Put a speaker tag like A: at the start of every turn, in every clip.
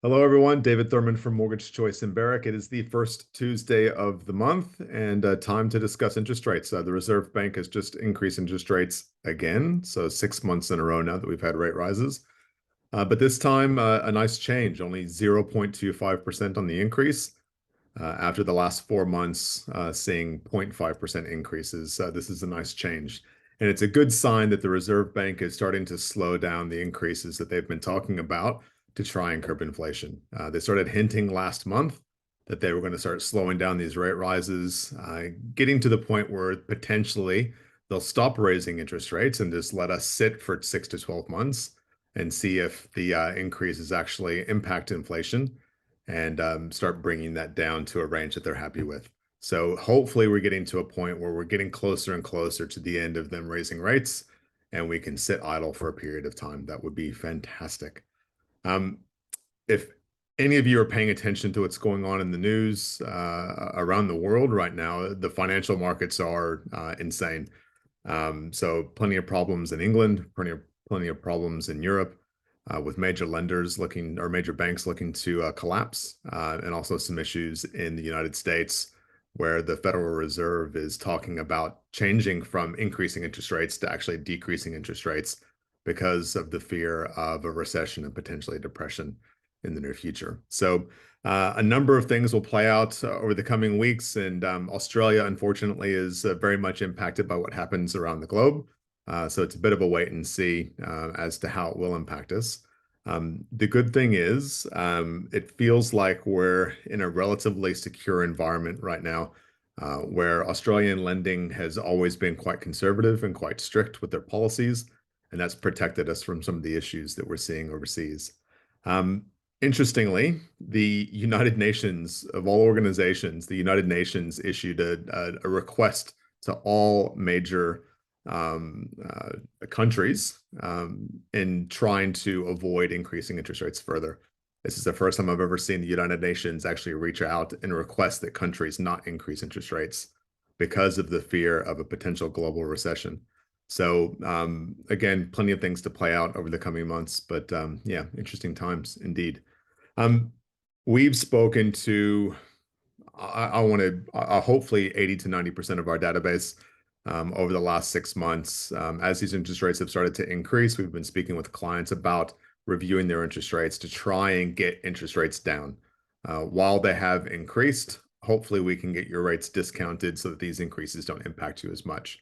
A: Hello, everyone. David Thurman from Mortgage Choice in Barrick. It is the first Tuesday of the month and time to discuss interest rates. The Reserve Bank has just increased interest rates again, so 6 months in a row now that we've had rate rises. But this time, a nice change, only 0.25% on the increase after the last 4 months seeing 0.5% increases. This is a nice change. And it's a good sign that the Reserve Bank is starting to slow down the increases that they've been talking about to try and curb inflation. They started hinting last month that they were going to start slowing down these rate rises, getting to the point where potentially they'll stop raising interest rates and just let us sit for 6 to 12 months and see if the increases actually impact inflation and start bringing that down to a range that they're happy with. So hopefully we're getting to a point where we're getting closer and closer to the end of them raising rates and we can sit idle for a period of time. That would be fantastic. Um, if any of you are paying attention to what's going on in the news around the world right now, the financial markets are insane. So plenty of problems in England, plenty of problems in Europe, with major lenders looking or major banks looking to collapse, and also some issues in the United States where the Federal Reserve is talking about changing from increasing interest rates to actually decreasing interest rates because of the fear of a recession and potentially a depression in the near future. So a number of things will play out over the coming weeks, and Australia, unfortunately, is very much impacted by what happens around the globe. So it's a bit of a wait and see as to how it will impact us. The good thing is, it feels like we're in a relatively secure environment right now, where Australian lending has always been quite conservative and quite strict with their policies, and that's protected us from some of the issues that we're seeing overseas. Um, Interestingly, the United Nations, of all organizations, the United Nations issued a request to all major countries in trying to avoid increasing interest rates further. This is the first time I've ever seen the United Nations actually reach out and request that countries not increase interest rates because of the fear of a potential global recession. So again, plenty of things to play out over the coming months, but yeah, interesting times indeed. Um, we've spoken to, I want to, hopefully 80 to 90% of our database over the last 6 months. As these interest rates have started to increase, we've been speaking with clients about reviewing their interest rates to try and get interest rates down. While they have increased, hopefully we can get your rates discounted so that these increases don't impact you as much.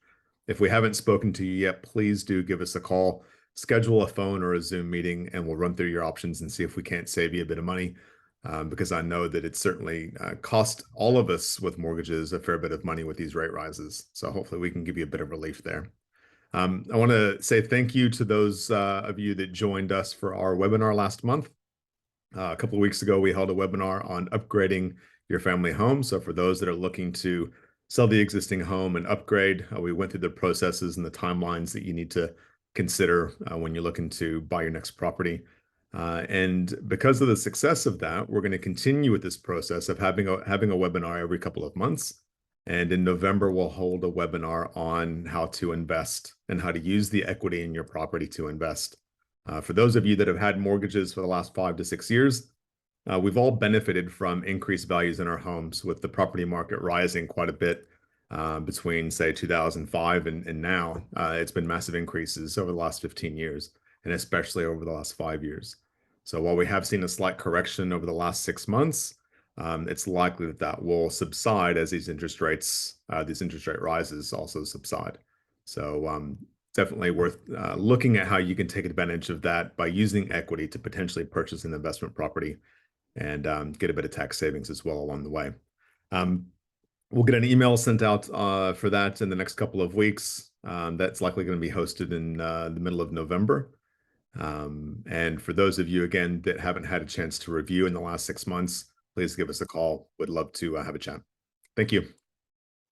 A: If we haven't spoken to you yet, please do give us a call, schedule a phone or a Zoom meeting, and we'll run through your options and see if we can't save you a bit of money. Because I know that it's certainly cost all of us with mortgages a fair bit of money with these rate rises. So hopefully we can give you a bit of relief there. I want to say thank you to those of you that joined us for our webinar last month. A couple of weeks ago, we held a webinar on upgrading your family home. So for those that are looking to sell the existing home and upgrade, we went through the processes and the timelines that you need to consider when you're looking to buy your next property. And because of the success of that, we're going to continue with this process of having a webinar every couple of months. And in November, we'll hold a webinar on how to invest and how to use the equity in your property to invest. For those of you that have had mortgages for the last 5 to 6 years, we've all benefited from increased values in our homes with the property market rising quite a bit between, say, 2005 and now. It's been massive increases over the last 15 years, and especially over the last 5 years. So while we have seen a slight correction over the last 6 months, it's likely that that will subside as these interest rate rises also subside. So definitely worth looking at how you can take advantage of that by using equity to potentially purchase an investment property and get a bit of tax savings as well along the way. We'll get an email sent out for that in the next couple of weeks. That's likely going to be hosted in the middle of November. And for those of you, again, that haven't had a chance to review in the last 6 months, please give us a call. Would love to have a chat. Thank you.